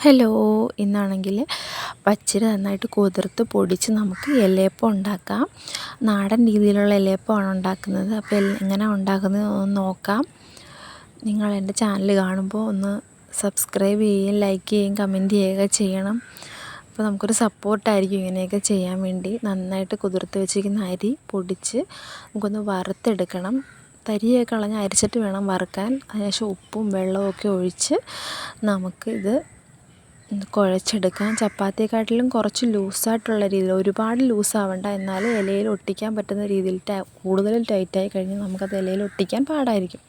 Hello, ഇന്നാണെങ്കിൽ പച്ചരി നന്നായിട്ട് കുതിർത്ത് പൊടിച്ച് നമുക്ക് ഇലയപ്പം ഉണ്ടാക്കാം. നാടൻ രീതിയിലുള്ള ഇലയപ്പമാണ് ഉണ്ടാക്കുന്നത്. അപ്പോൾ എങ്ങനെ ഉണ്ടാക്കുന്നത് ഒന്ന് നോക്കാം. നിങ്ങൾ എൻ്റെ ചാനൽ കാണുമ്പോൾ ഒന്ന് സബ്സ്ക്രൈബ് ചെയ്യുകയും ലൈക്ക് ചെയ്യുകയും കമൻറ്റ് ചെയ്യുകയൊക്കെ ചെയ്യണം. അപ്പോൾ നമുക്കൊരു സപ്പോർട്ടായിരിക്കും ഇങ്ങനെയൊക്കെ ചെയ്യാൻ വേണ്ടി. നന്നായിട്ട് കുതിർത്ത് വെച്ചിരിക്കുന്ന അരി പൊടിച്ച് നമുക്കൊന്ന് വറുത്തെടുക്കണം. തരിയൊക്കെ കളഞ്ഞ് അരിച്ചിട്ട് വേണം വറുക്കാൻ. അതിനുശേഷം ഉപ്പും വെള്ളവും ഒക്കെ ഒഴിച്ച് നമുക്കിത് കുഴച്ചെടുക്കാം. ചപ്പാത്തിയെക്കാട്ടിലും കുറച്ച് ലൂസായിട്ടുള്ള രീതിയിൽ, ഒരുപാട് ലൂസാവണ്ട, എന്നാലും ഇലയിൽ ഒട്ടിക്കാൻ പറ്റുന്ന രീതിയിൽ. കൂടുതൽ ടൈറ്റായി കഴിഞ്ഞാൽ നമുക്കത് ഇലയിൽ ഒട്ടിക്കാൻ പാടായിരിക്കും.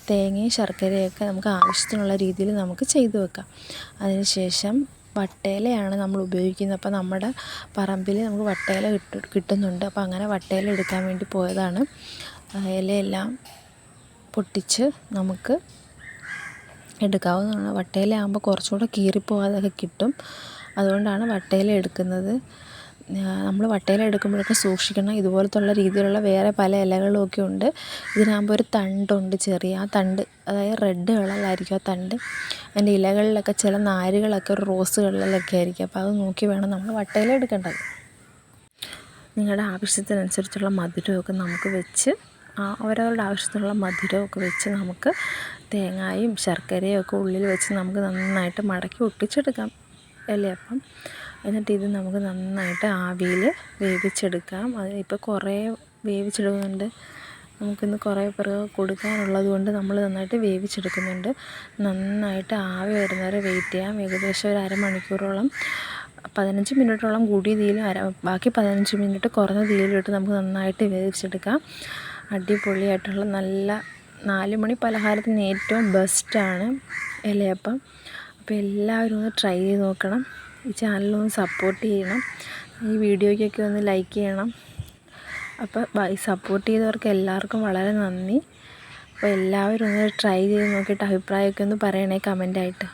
തേങ്ങയും ശർക്കരയൊക്കെ നമുക്ക് ആവശ്യത്തിനുള്ള രീതിയിൽ നമുക്ക് ചെയ്തു വെക്കാം. അതിനുശേഷം വട്ടയിലയാണ് നമ്മൾ ഉപയോഗിക്കുന്നത്. അപ്പോൾ നമ്മുടെ പറമ്പിൽ നമുക്ക് വട്ടയില കിട്ടുന്നുണ്ട്. അപ്പോൾ അങ്ങനെ വട്ടയില എടുക്കാൻ വേണ്ടി പോയതാണ്. ഇലയെല്ലാം പൊട്ടിച്ച് നമുക്ക് എടുക്കാവുന്നതാണ്. വട്ടയില ആകുമ്പോൾ കുറച്ചുകൂടെ കീറിപ്പോകാതൊക്കെ കിട്ടും. അതുകൊണ്ടാണ് വട്ടയില എടുക്കുന്നത്. നമ്മൾ വട്ടയില എടുക്കുമ്പോഴൊക്കെ സൂക്ഷിക്കണം. ഇതുപോലത്തുള്ള രീതിയിലുള്ള വേറെ പല ഇലകളുമൊക്കെ ഉണ്ട്. ഇതിനാകുമ്പോൾ ഒരു തണ്ടുണ്ട്, ചെറിയ ആ തണ്ട്, അതായത് റെഡ് കളറിലായിരിക്കും ആ തണ്ട്. അതിൻ്റെ ഇലകളിലൊക്കെ ചില നാരുകളൊക്കെ ഒരു റോസ് കളറിലൊക്കെ ആയിരിക്കും. അപ്പോൾ അത് നോക്കി വേണം നമ്മൾ വട്ടയില എടുക്കേണ്ടത്. നിങ്ങളുടെ ആവശ്യത്തിനനുസരിച്ചുള്ള മധുരമൊക്കെ നമുക്ക് വെച്ച്, അവരവരുടെ ആവശ്യത്തിനുള്ള മധുരമൊക്കെ വെച്ച് നമുക്ക് തേങ്ങയും ശർക്കരയും ഒക്കെ ഉള്ളിൽ വെച്ച് നമുക്ക് നന്നായിട്ട് മടക്കി ഒട്ടിച്ചെടുക്കാം ഇലയപ്പം. എന്നിട്ട് ഇത് നമുക്ക് നന്നായിട്ട് ആവിയിൽ വേവിച്ചെടുക്കാം. ഇപ്പോൾ കുറേ വേവിച്ചെടുക്കുന്നുണ്ട്. നമുക്കിന്ന് കുറേ പേർക്ക് കൊടുക്കാനുള്ളത് കൊണ്ട് നമ്മൾ നന്നായിട്ട് വേവിച്ചെടുക്കുന്നുണ്ട്. നന്നായിട്ട് ആവി വരുന്നവരെ വെയിറ്റ് ചെയ്യാം. ഏകദേശം ഒരു അരമണിക്കൂറോളം, 15 മിനിറ്റോളം കൂടിയ തീയിലും ബാക്കി 15 മിനിറ്റ് കുറഞ്ഞ തീയിലിട്ട് നമുക്ക് നന്നായിട്ട് വേവിച്ചെടുക്കാം. അടിപൊളിയായിട്ടുള്ള നല്ല 4 മണി പലഹാരത്തിന് ഏറ്റവും ബെസ്റ്റാണ് ഇലയപ്പം. അപ്പോൾ എല്ലാവരും ഒന്ന് ട്രൈ ചെയ്ത് നോക്കണം. ഈ ചാനലൊന്ന് സപ്പോർട്ട് ചെയ്യണം. ഈ വീഡിയോയ്ക്കൊക്കെ ഒന്ന് ലൈക്ക് ചെയ്യണം. അപ്പോൾ ഈ സപ്പോർട്ട് ചെയ്തവർക്ക് എല്ലാവർക്കും വളരെ നന്ദി. അപ്പോൾ എല്ലാവരും ഒന്ന് ട്രൈ ചെയ്ത് നോക്കിയിട്ട് അഭിപ്രായമൊക്കെ ഒന്ന് പറയണേ കമൻ്റായിട്ട്.